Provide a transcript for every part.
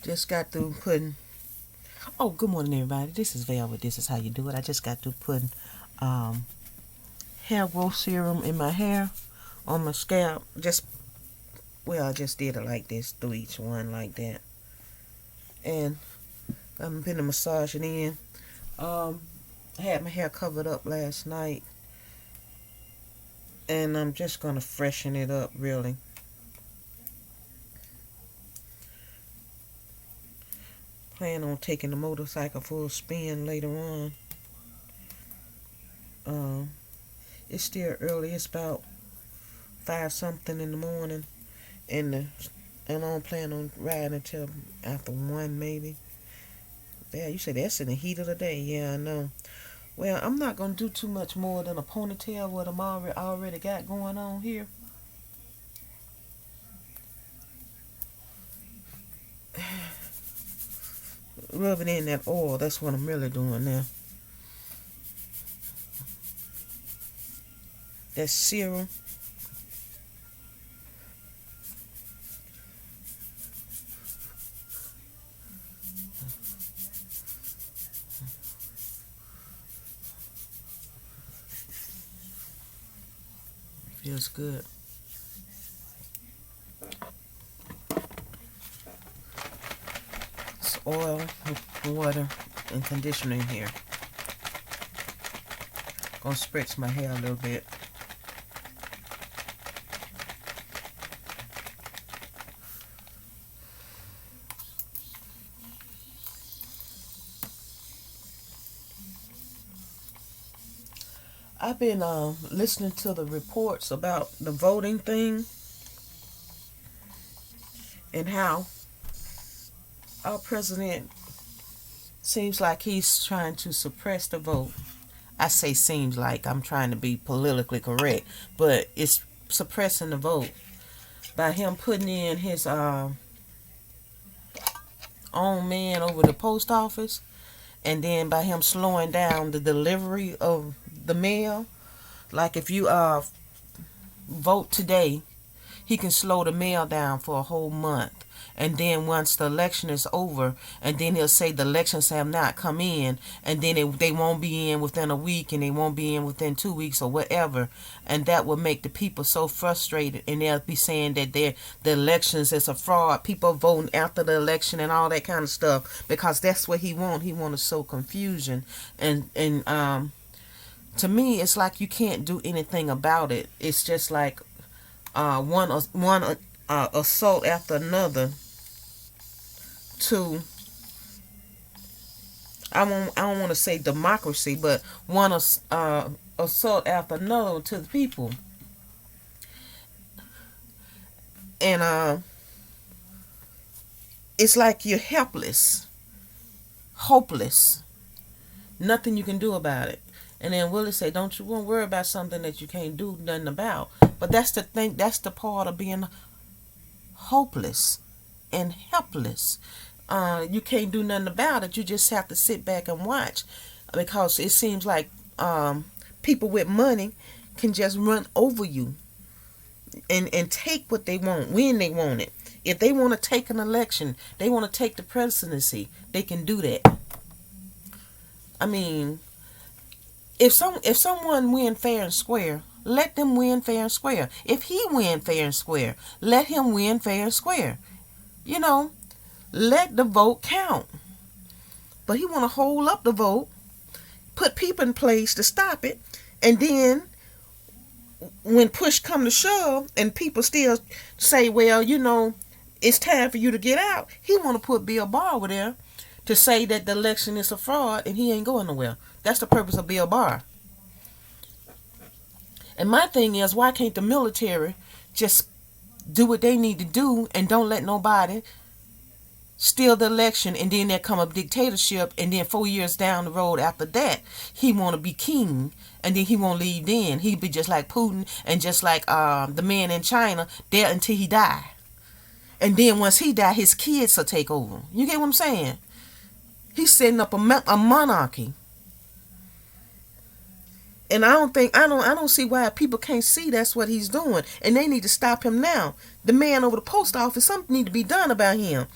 Just got through putting. Oh, good morning, everybody. This is Val with This Is How You Do It. I just got through putting um, hair growth serum in my hair on my scalp. I just did it like this through each one like that. And I'm putting massaging in. I had my hair covered up last night. And I'm just going to freshen it up, really. Plan on taking the motorcycle for a spin later on. It's still early. It's about 5 something in the morning, and I don't plan on riding until after 1 maybe. Yeah, you said that's in the heat of the day. Yeah, I know. Well, I'm not gonna do too much more than a ponytail. What I'm already got going on here. Rubbing in that oil. That's what I'm really doing now. That serum. Feels good. It's oil, water, and conditioner in here. Gonna spritz my hair a little bit. I've been listening to the reports about the voting thing and how our president seems like he's trying to suppress the vote. I say seems like, I'm trying to be politically correct, but it's suppressing the vote by him putting in his own man over the post office, and then by him slowing down the delivery of the mail. Like if you vote today, he can slow the mail down for a whole month. And then once the election is over, and then he'll say the elections have not come in, and then they won't be in within a week, and they won't be in within 2 weeks or whatever. And that will make the people so frustrated, and they'll be saying that the elections is a fraud. People voting after the election and all that kind of stuff, because that's what he want. He want to sow confusion. And to me, it's like you can't do anything about it. It's just like one assault after another to, I don't want to say democracy, but one assault after another to the people. And it's like you're helpless, hopeless, nothing you can do about it. And then Willie say, don't you won't worry about something that you can't do nothing about. But that's the thing, that's the part of being hopeless and helpless. You can't do nothing about it. You just have to sit back and watch, because it seems like people with money can just run over you and take what they want when they want it. If they want to take an election, they want to take the presidency, they can do that. I mean, if someone win fair and square, let them win fair and square. If he win fair and square, let him win fair and square. You know, let the vote count. But he want to hold up the vote, put people in place to stop it, and then when push come to shove and people still say, well, it's time for you to get out, he want to put Bill Barr over there to say that the election is a fraud and he ain't going nowhere. That's the purpose of Bill Barr. And my thing is, why can't the military just do what they need to do and don't let nobody steal the election, and then there come a dictatorship, and then 4 years down the road after that, he want to be king, and then he won't leave then. He'd be just like Putin and just like the man in China, there until he die. And then once he die, his kids will take over. You get what I'm saying? He's setting up a monarchy. And I don't see why people can't see that's what he's doing. And they need to stop him now. The man over the post office, something need to be done about him.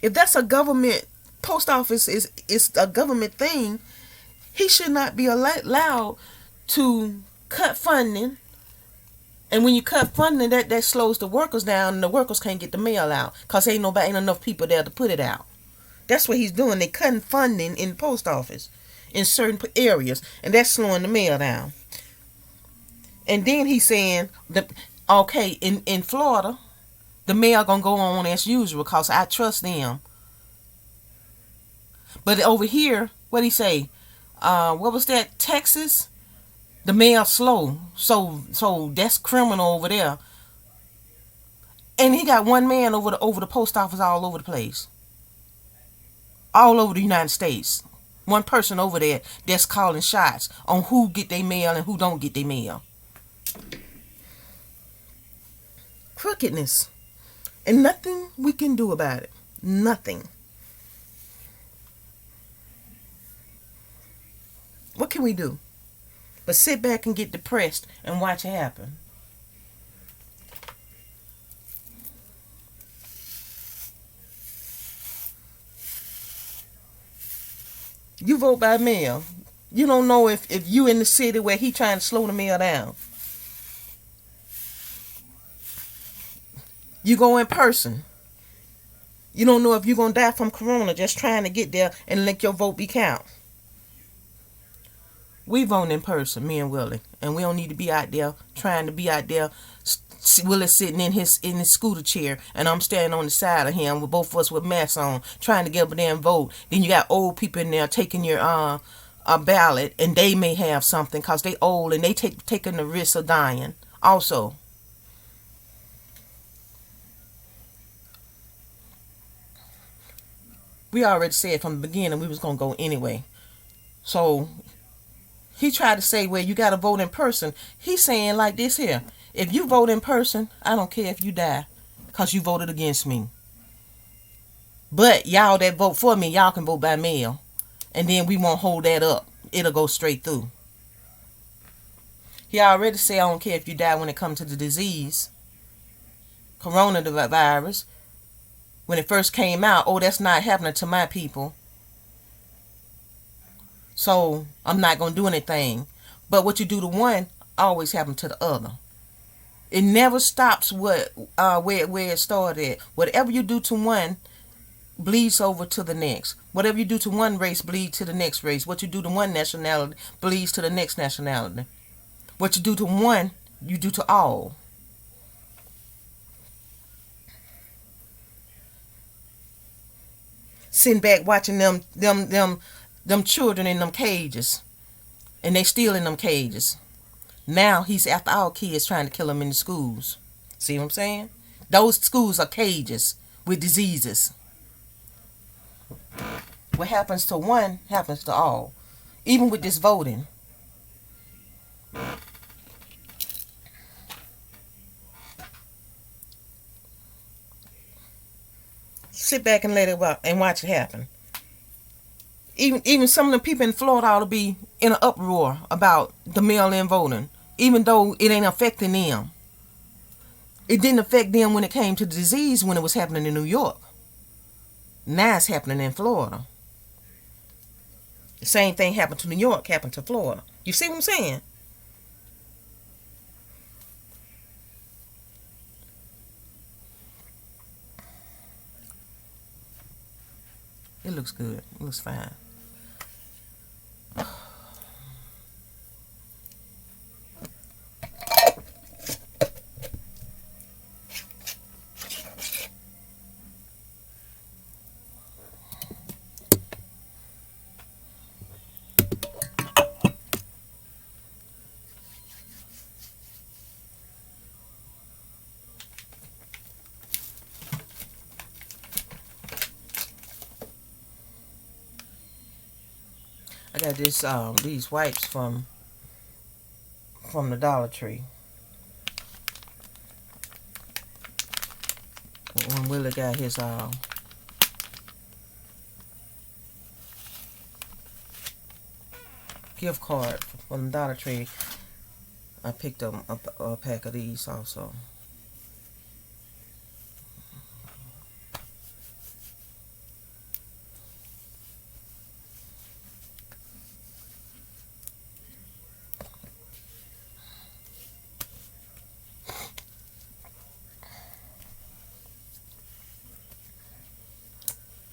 If that's a government post office is a government thing, he should not be allowed to cut funding. And when you cut funding, that slows the workers down, and the workers can't get the mail out because ain't enough people there to put it out. That's what he's doing. They cutting funding in the post office in certain areas, and that's slowing the mail down. And then he's saying okay, in Florida, the mail gonna go on as usual because I trust them. But over here, what he say? What was that? Texas? The mail slow. So that's criminal over there. And he got one man over the post office all over the place. All over the United States. One person over there that's calling shots on who get their mail and who don't get their mail. Crookedness. And nothing we can do about it. Nothing. What can we do? But sit back and get depressed and watch it happen. You vote by mail. You don't know if you in the city where he trying to slow the mail down. You go in person. You don't know if you're going to die from corona just trying to get there and let your vote be count. We vote in person, me and Willie. And we don't need to be out there trying to be out there. Willie's sitting in his scooter chair and I'm standing on the side of him with both of us with masks on trying to get a damn vote. Then you got old people in there taking your ballot, and they may have something because they old and they taking the risk of dying also. We already said from the beginning we was going to go anyway. So he tried to say, well, you got to vote in person. He's saying like this here. If you vote in person, I don't care if you die because you voted against me. But y'all that vote for me, y'all can vote by mail. And then we won't hold that up. It'll go straight through. He already said, I don't care if you die when it comes to the disease. Coronavirus. When it first came out, oh, that's not happening to my people. So I'm not going to do anything. But what you do to one always happens to the other. It never stops where it started. Whatever you do to one bleeds over to the next. Whatever you do to one race bleeds to the next race. What you do to one nationality bleeds to the next nationality. What you do to one, you do to all. Sitting back watching them children in them cages, and they still in them cages. Now he's after our kids trying to kill them in the schools. See what I'm saying? Those schools are cages with diseases. What happens to one happens to all. Even with this voting. Sit back and let it and watch it happen. Even some of the people in Florida ought to be in an uproar about the mail-in voting, even though it ain't affecting them. It didn't affect them when it came to the disease when it was happening in New York. Now it's happening in Florida. The same thing happened to New York, happened to Florida. You see what I'm saying? It looks good. It looks fine. I got these wipes from the Dollar Tree. When Willie got his gift card from the Dollar Tree, I picked up a pack of these also.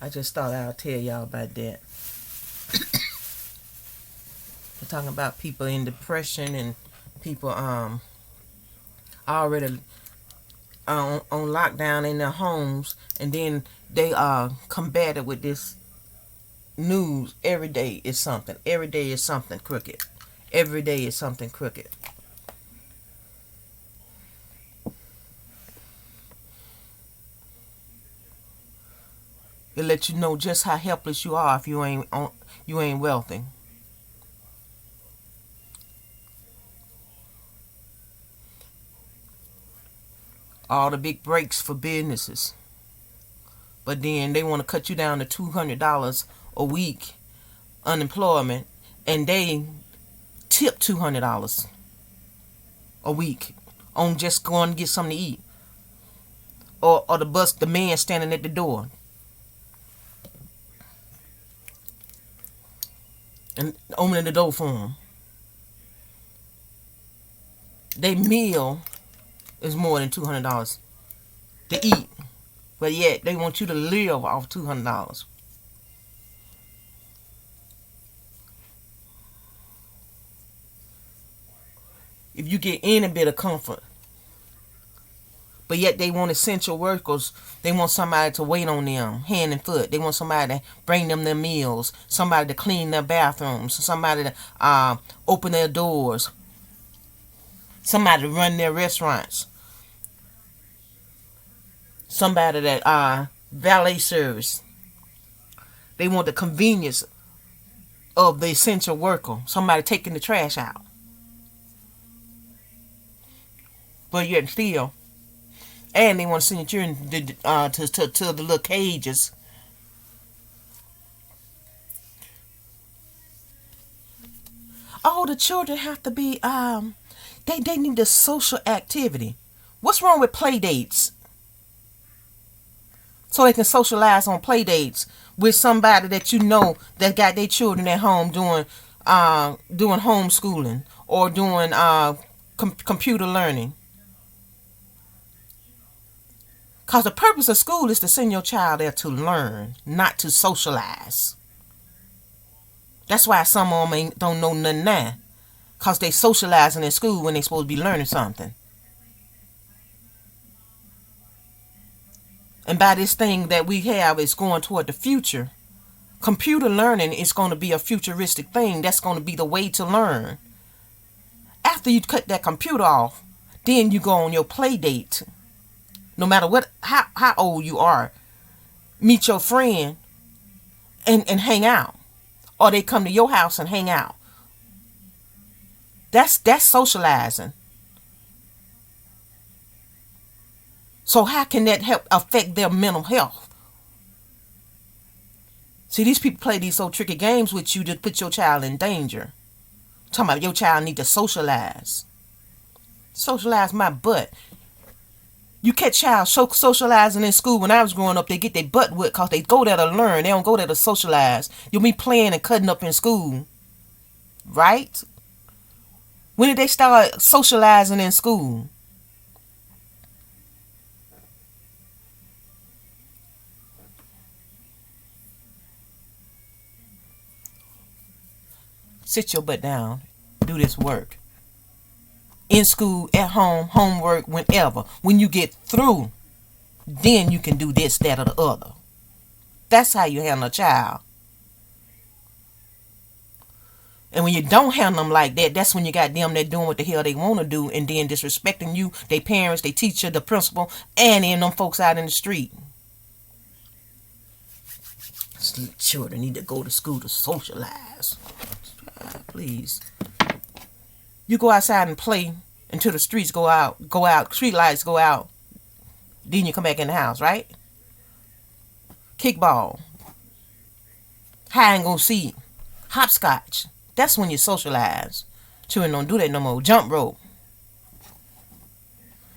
I just thought I'll tell y'all about that. We're talking about people in depression and people already on lockdown in their homes, and then they are combated with this news. Every day is something. Every day is something crooked. Every day is something crooked. It lets you know just how helpless you are if you ain't wealthy. All the big breaks for businesses, but then they want to cut you down to $200 a week unemployment, and they tip $200 a week on just going to get something to eat, or the man standing at the door and opening the door for them. Their meal is more than $200 to eat, but yet they want you to live off $200. If you get any bit of comfort, but yet they want essential workers. They want somebody to wait on them, hand and foot. They want somebody to bring them their meals, somebody to clean their bathrooms, somebody to open their doors, somebody to run their restaurants, somebody that valet service. They want the convenience of the essential worker, somebody taking the trash out. But yet still, and they want to send you in to the little cages. Oh, the children have to be they need the social activity. What's wrong with play dates? So they can socialize on play dates with somebody that you know that got their children at home doing homeschooling or doing computer learning. Because the purpose of school is to send your child there to learn, not to socialize. That's why some of them don't know nothing now. Because they socializing in school when they supposed to be learning something. And by this thing that we have is going toward the future, computer learning is going to be a futuristic thing. That's going to be the way to learn. After you cut that computer off, then you go on your play date. No matter how old you are, meet your friend and hang out, or they come to your house and hang out. That's socializing. So how can that help affect their mental health? See, these people play these so tricky games with you to put your child in danger. I'm talking about your child need to socialize. Socialize my butt. You catch child socializing in school. When I was growing up, they get their butt whipped because they go there to learn. They don't go there to socialize. You'll be playing and cutting up in school. Right? When did they start socializing in school? Sit your butt down. Do this work. In school, at home, homework, whenever. When you get through, then you can do this, that, or the other. That's how you handle a child. And when you don't handle them like that, that's when you got them that doing what the hell they want to do and then disrespecting you, their parents, their teacher, the principal, and then them folks out in the street. Children need to go to school to socialize. Please. You go outside and play until the streets go out, street lights go out. Then you come back in the house, right? Kickball. Hide and go seek. Hopscotch. That's when you socialize. Children don't do that no more. Jump rope.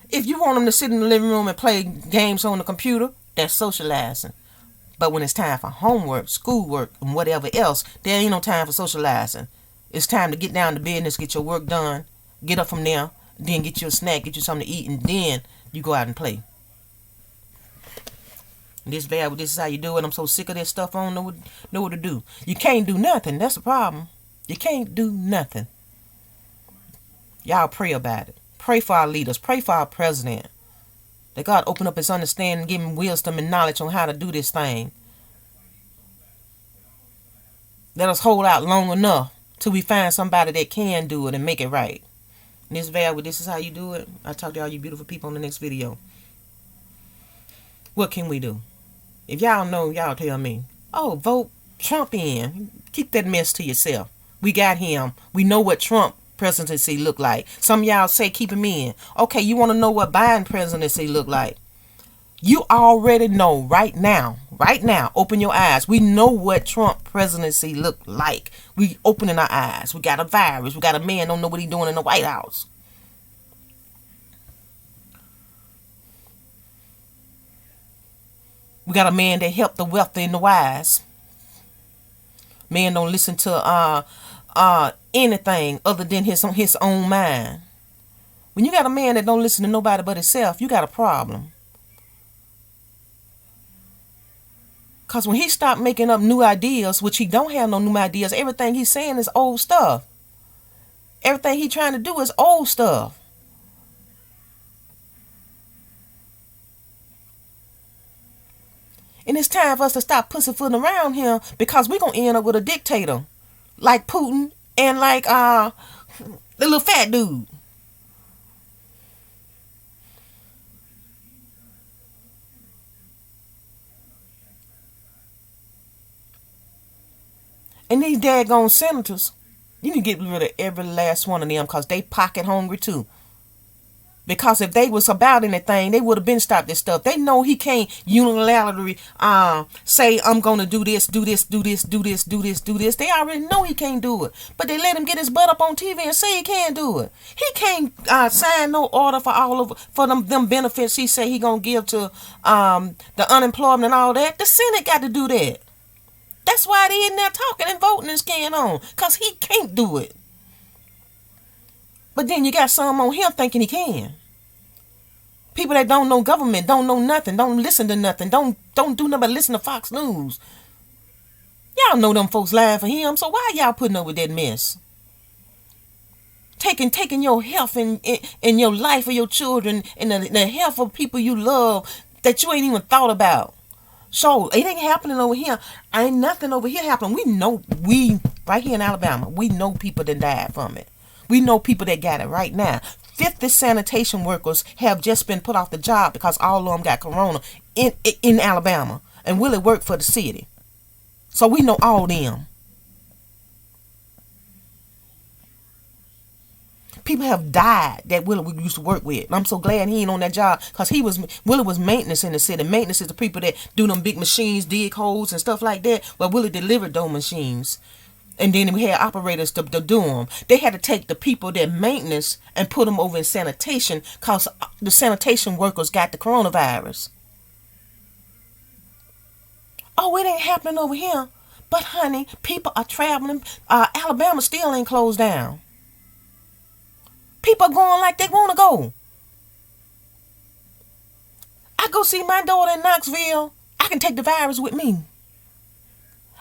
If you want them to sit in the living room and play games on the computer, that's socializing. But when it's time for homework, schoolwork, and whatever else, there ain't no time for socializing. It's time to get down to business, get your work done, get up from there, then get you a snack, get you something to eat, and then you go out and play. This is how you do it. I'm so sick of this stuff. I don't know what to do. You can't do nothing. That's the problem. You can't do nothing. Y'all pray about it. Pray for our leaders. Pray for our president. That God open up his understanding, give him wisdom and knowledge on how to do this thing. Let us hold out long enough till we find somebody that can do it and make it right. This is how you do it. I'll talk to all you beautiful people in the next video. What can we do? If y'all know, y'all tell me. Oh, vote Trump in. Keep that mess to yourself. We got him. We know what Trump presidency look like. Some of y'all say keep him in. Okay, you want to know what Biden presidency look like? You already know right now, open your eyes. We know what Trump presidency looked like. We opening our eyes. We got a virus. We got a man don't know what he doing in the White House. We got a man that helped the wealthy and the wise. Man don't listen to anything other than his own mind. When you got a man that don't listen to nobody but himself, you got a problem. Because when he stopped making up new ideas, which he don't have no new ideas, everything he's saying is old stuff. Everything he's trying to do is old stuff. And it's time for us to stop pussyfooting around him, because we're going to end up with a dictator like Putin and like the little fat dude. And these daggone senators, you can get rid of every last one of them, because they pocket hungry too. Because if they was about anything, they would have been stopped this stuff. They know he can't unilaterally say, I'm going to do this, do this, do this, do this, do this, do this. They already know he can't do it. But they let him get his butt up on TV and say he can't do it. He can't sign no order for them benefits he say he going to give to the unemployment and all that. The Senate got to do that. That's why they in there talking and voting and scanning on. Because he can't do it. But then you got some on him thinking he can. People that don't know government, don't know nothing, don't listen to nothing, don't do nothing but listen to Fox News. Y'all know them folks lying for him, so why y'all putting up with that mess? Taking your health and your life of your children and the health of people you love that you ain't even thought about. So it ain't happening over here. Ain't nothing over here happening. We right here in Alabama, we know people that died from it. We know people that got it right now. 50 sanitation workers have just been put off the job because all of them got corona in Alabama. And Willie worked for the city. So we know all them. People have died that Willie used to work with. And I'm so glad he ain't on that job, because Willie was maintenance in the city. Maintenance is the people that do them big machines, dig holes and stuff like that. But Willie delivered those machines. And then we had operators to do them. They had to take the people that maintenance and put them over in sanitation, because the sanitation workers got the coronavirus. Oh, it ain't happening over here. But honey, people are traveling. Alabama still ain't closed down. People are going like they want to go. I go see my daughter in Knoxville. I can take the virus with me.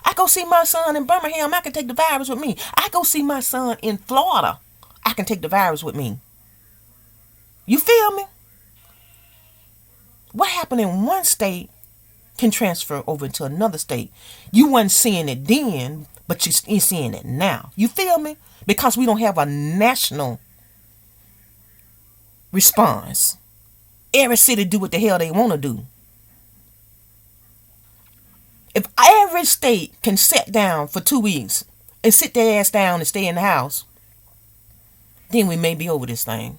I go see my son in Birmingham. I can take the virus with me. I go see my son in Florida. I can take the virus with me. You feel me? What happened in one state can transfer over to another state. You wasn't seeing it then, but you're seeing it now. You feel me? Because we don't have a national response. Every city do what the hell they want to do. If every state can sit down for 2 weeks and sit their ass down and stay in the house, then we may be over this thing.